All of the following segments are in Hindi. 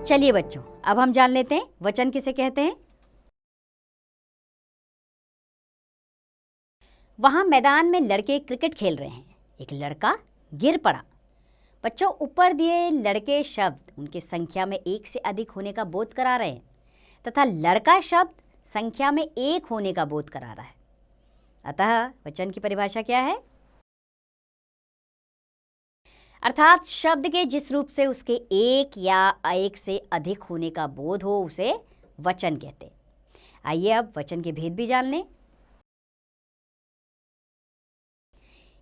चलिए बच्चों, अब हम जान लेते हैं वचन किसे कहते हैं। वहां मैदान में लड़के क्रिकेट खेल रहे हैं। एक लड़का गिर पड़ा। बच्चों, ऊपर दिए लड़के शब्द उनके संख्या में एक से अधिक होने का बोध करा रहे हैं तथा लड़का शब्द संख्या में एक होने का बोध करा रहा है। अतः वचन की परिभाषा क्या है? अर्थात शब्द के जिस रूप से उसके एक या एक से अधिक होने का बोध हो उसे वचन कहते हैं। आइए अब वचन के भेद भी जान लें।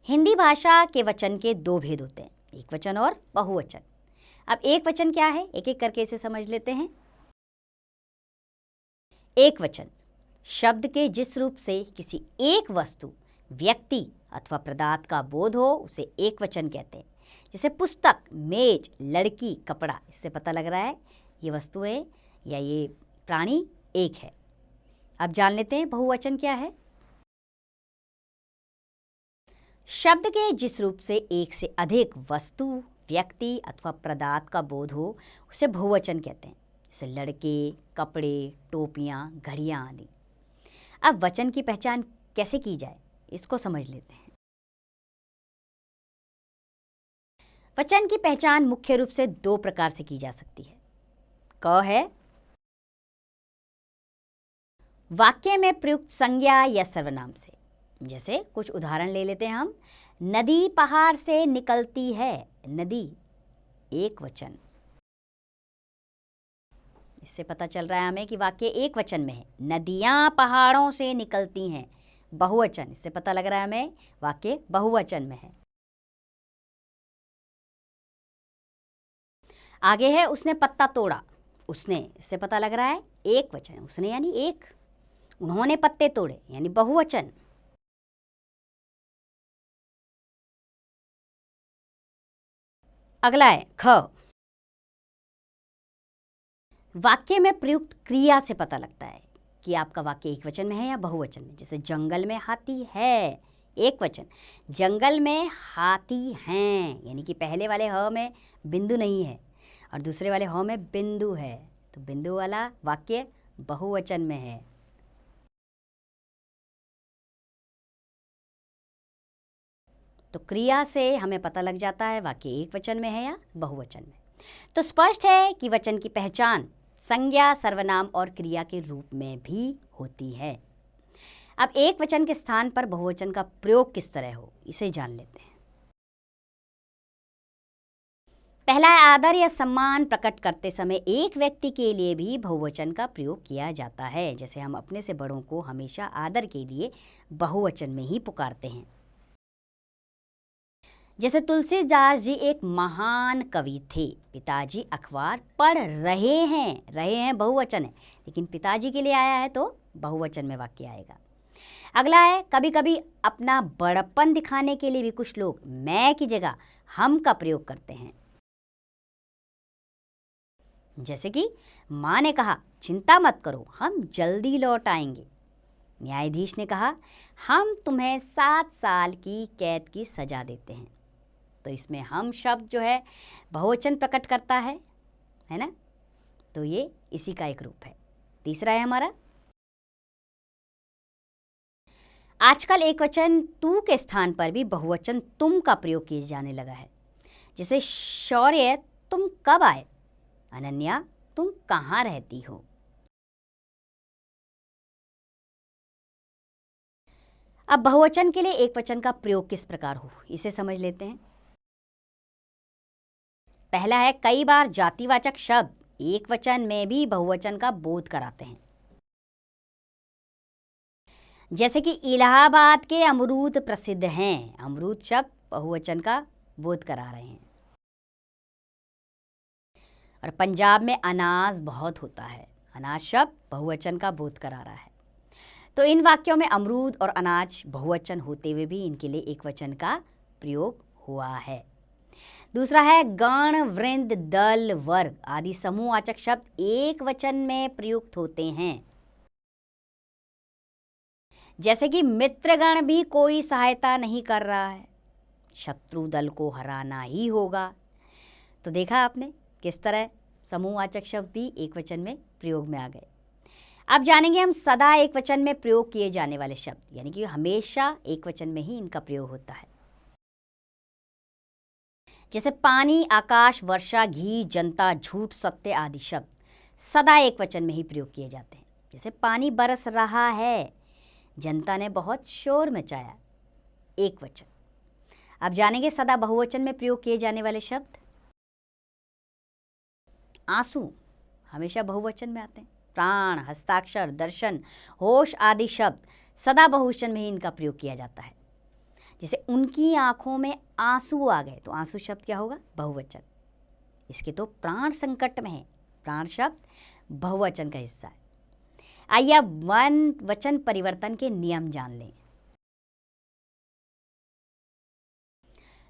हिंदी भाषा के वचन के दो भेद होते हैं, एक वचन और बहुवचन। अब एक वचन क्या है, एक एक करके इसे समझ लेते हैं। एक वचन शब्द के जिस रूप से किसी एक वस्तु, व्यक्ति अथवा पदार्थ का बोध हो उसे एक वचन कहते हैं। जैसे पुस्तक, मेज, लड़की, कपड़ा। इससे पता लग रहा है ये वस्तुएं या ये प्राणी एक है। अब जान लेते हैं बहुवचन क्या है। शब्द के जिस रूप से एक से अधिक वस्तु, व्यक्ति अथवा पदार्थ का बोध हो उसे बहुवचन कहते हैं। जैसे लड़के, कपड़े, टोपियाँ, घड़ियाँ आदि। अब वचन की पहचान कैसे की जाए इसको समझ लेते हैं। वचन की पहचान मुख्य रूप से दो प्रकार से की जा सकती है। क है वाक्य में प्रयुक्त संज्ञा या सर्वनाम से। जैसे कुछ उदाहरण ले लेते हैं हम। नदी पहाड़ से निकलती है। नदी एक वचन। इससे पता चल रहा है हमें कि वाक्य एक वचन में है। नदियां पहाड़ों से निकलती हैं, बहुवचन। इससे पता लग रहा है हमें वाक्य बहुवचन में है। आगे है उसने पत्ता तोड़ा। उसने, इससे पता लग रहा है एक वचन। उसने यानी एक। उन्होंने पत्ते तोड़े यानी बहुवचन। अगला है ख। वाक्य में प्रयुक्त क्रिया से पता लगता है कि आपका वाक्य एक वचन में है या बहुवचन में। जैसे जंगल में हाथी है, एक वचन। जंगल में हाथी हैं यानी कि पहले वाले ह में बिंदु नहीं है और दूसरे वाले ह में बिंदु है, तो बिंदु वाला वाक्य बहुवचन में है। तो क्रिया से हमें पता लग जाता है वाक्य एक वचन में है या बहुवचन में। तो स्पष्ट है कि वचन की पहचान संज्ञा, सर्वनाम और क्रिया के रूप में भी होती है। अब एक वचन के स्थान पर बहुवचन का प्रयोग किस तरह हो इसे जान लेते हैं। पहला है आदर या सम्मान प्रकट करते समय एक व्यक्ति के लिए भी बहुवचन का प्रयोग किया जाता है। जैसे हम अपने से बड़ों को हमेशा आदर के लिए बहुवचन में ही पुकारते हैं। जैसे तुलसीदास जी एक महान कवि थे। पिताजी अखबार पढ़ रहे हैं बहुवचन है, लेकिन पिताजी के लिए आया है तो बहुवचन में वाक्य आएगा। अगला है कभी कभी अपना बड़प्पन दिखाने के लिए भी कुछ लोग मैं की जगह हम का प्रयोग करते हैं। जैसे कि माँ ने कहा चिंता मत करो हम जल्दी लौट आएंगे। न्यायाधीश ने कहा हम तुम्हें 7 साल की कैद की सजा देते हैं। तो इसमें हम शब्द जो है बहुवचन प्रकट करता है ना। तो ये इसी का एक रूप है। तीसरा है हमारा आजकल एक वचन तू के स्थान पर भी बहुवचन तुम का प्रयोग किए जाने लगा है। जैसे शौर्य तुम कब आए, अनन्या तुम कहाँ रहती हो। अब बहुवचन के लिए एक वचन का प्रयोग किस प्रकार हो इसे समझ लेते हैं। पहला है कई बार जातिवाचक शब्द एक वचन में भी बहुवचन का बोध कराते हैं। जैसे कि इलाहाबाद के अमरूद प्रसिद्ध हैं। अमरूद शब्द बहुवचन का बोध करा रहे हैं। और पंजाब में अनाज बहुत होता है। अनाज शब्द बहुवचन का बोध करा रहा है। तो इन वाक्यों में अमरूद और अनाज बहुवचन होते हुए भी इनके लिए एक वचन का प्रयोग हुआ है। दूसरा है गण, वृंद, दल, वर्ग आदि समूहवाचक शब्द एक वचन में प्रयुक्त होते हैं। जैसे कि मित्रगण भी कोई सहायता नहीं कर रहा है, शत्रु दल को हराना ही होगा। तो देखा आपने किस तरह समूहवाचक शब्द भी एकवचन में प्रयोग में आ गए। अब जानेंगे हम सदा एकवचन में प्रयोग किए जाने वाले शब्द, यानी कि हमेशा एकवचन में ही इनका प्रयोग होता है। जैसे पानी, आकाश, वर्षा, घी, जनता, झूठ, सत्य आदि शब्द सदा एकवचन में ही प्रयोग किए जाते हैं। जैसे पानी बरस रहा है, जनता ने बहुत शोर मचाया, एकवचन। अब जानेंगे सदा बहुवचन में प्रयोग किए जाने वाले शब्द। आंसू हमेशा बहुवचन में आते हैं। प्राण, हस्ताक्षर, दर्शन, होश आदि शब्द सदा बहुवचन में ही इनका प्रयोग किया जाता है। जैसे उनकी आंखों में आंसू आ गए, तो आंसू शब्द क्या होगा? बहुवचन। इसके तो प्राण संकट में है, प्राण शब्द बहुवचन का हिस्सा है। आइए अब वचन परिवर्तन के नियम जान लें।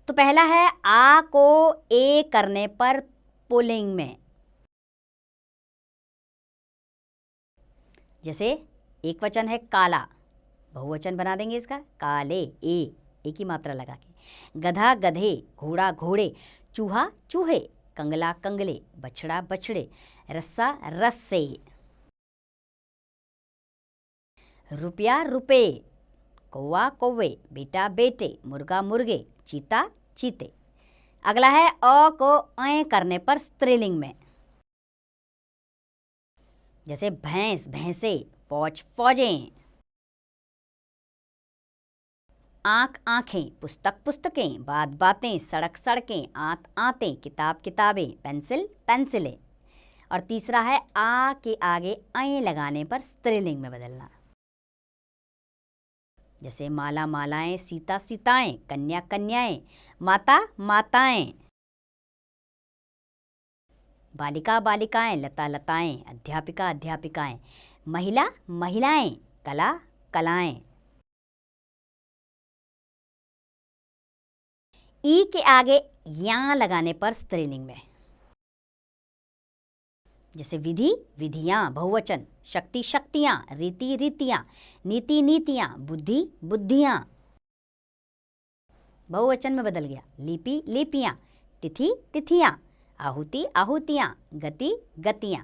तो पहला है आ को ए करने पर पुल्लिंग में। जैसे एक वचन है काला, बहुवचन बना देंगे इसका काले, एक ही मात्रा लगा के। गधा गधे, घोड़ा घोड़े, चूहा चूहे, कंगला कंगले, बछड़ा बछड़े, रस्सा रस्से, रुपया रुपए, कौवा कौवे, बेटा बेटे, मुर्गा मुर्गे, चीता चीते। अगला है अ को ऐ करने पर स्त्रीलिंग में। जैसे भैंस भैंसे, फौज फौजें, आंख आंखें, पुस्तक पुस्तकें, बात बातें, सड़क सड़कें, आंत आंतें, किताब किताबें, पेंसिल पेंसिलें। और तीसरा है आ के आगे ऐ लगाने पर स्त्रीलिंग में बदलना। जैसे माला मालाएं, सीता सीताएं, कन्या कन्याएं, माता माताएं, बालिका बालिकाएं, लता लताएं, अध्यापिका अध्यापिकाएं, महिला महिलाएं, कला कलाएं। ई के आगे या लगाने पर स्त्रीलिंग में। जैसे विधि विधियां बहुवचन, शक्ति शक्तियां, रीति रीतियां, नीति नीतियां, बुद्धि बुद्धियां, बहुवचन में बदल गया। लिपि लिपियां, तिथि तिथियां, आहुति आहूतियां, गति गतियां।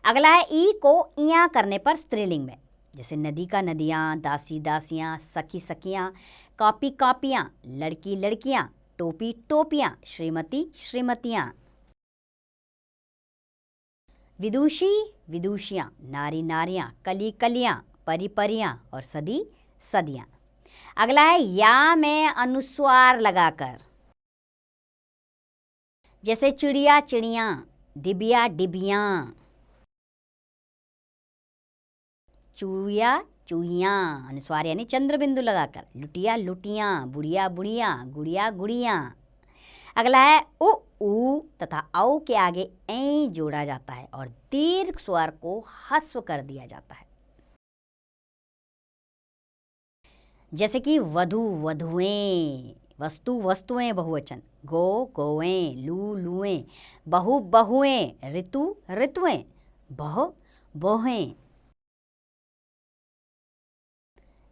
अगला है ई को इया करने पर स्त्रीलिंग में। जैसे नदी का नदियां, दासी दासियां, सखी सखियां, कॉपी कॉपियां, लड़की लड़कियां, टोपी टोपियां, श्रीमती श्रीमतियां। विदुषी विदुषियां, नारी नारियां, कली कलियां, परी परियां और सदी सदियां। अगला है या में अनुस्वार लगाकर। जैसे चिड़िया चिड़ियां, डिबिया डिबियां, चूहिया चूहियां, अनुस्वार यानी चंद्र बिंदु लगाकर। लुटिया लुटियां, बुढ़िया बुढ़िया, गुड़िया गुड़ियां। अगला है उ तथा औ के आगे ऐ जोड़ा जाता है और दीर्घ स्वर को ह्रस्व कर दिया जाता है। जैसे कि वधु वधुएं, वस्तु वस्तुएं बहुवचन, गो गोएं, लू लुएं, बहु बहुएं, ऋतु ऋतुएं, बह बोहें,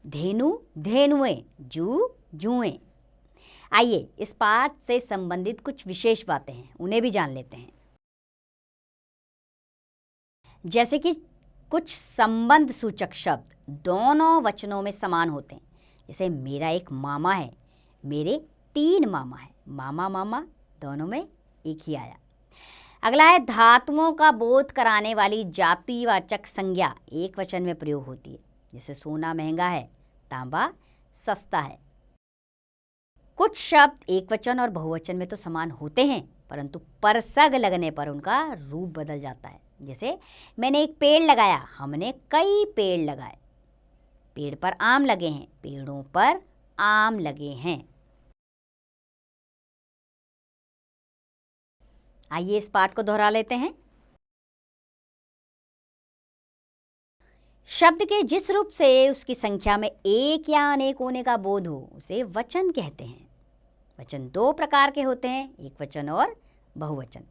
धेनु धेनुएं, जू जुएं। आइए इस पाठ से संबंधित कुछ विशेष बातें हैं, उन्हें भी जान लेते हैं। जैसे कि कुछ संबंध सूचक शब्द दोनों वचनों में समान होते हैं। जैसे मेरा एक मामा है, मेरे 3 मामा है, मामा मामा दोनों में एक ही आया। अगला है धातुओं का बोध कराने वाली जातिवाचक संज्ञा एक वचन में प्रयोग होती है। जैसे सोना महंगा है, तांबा सस्ता है। कुछ शब्द एक वचन और बहुवचन में तो समान होते हैं, परंतु परसग लगने पर उनका रूप बदल जाता है। जैसे मैंने एक पेड़ लगाया, हमने कई पेड़ लगाए। पेड़ पर आम लगे हैं, पेड़ों पर आम लगे हैं। आइए इस पाठ को दोहरा लेते हैं। शब्द के जिस रूप से उसकी संख्या में एक या अनेक होने का बोध हो उसे वचन कहते हैं। वचन 2 प्रकार के होते हैं, एक वचन और बहुवचन।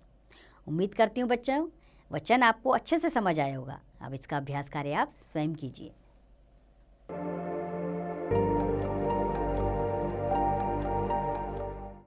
उम्मीद करती हूँ बच्चों वचन आपको अच्छे से समझ आया होगा। अब इसका अभ्यास कार्य आप स्वयं कीजिए।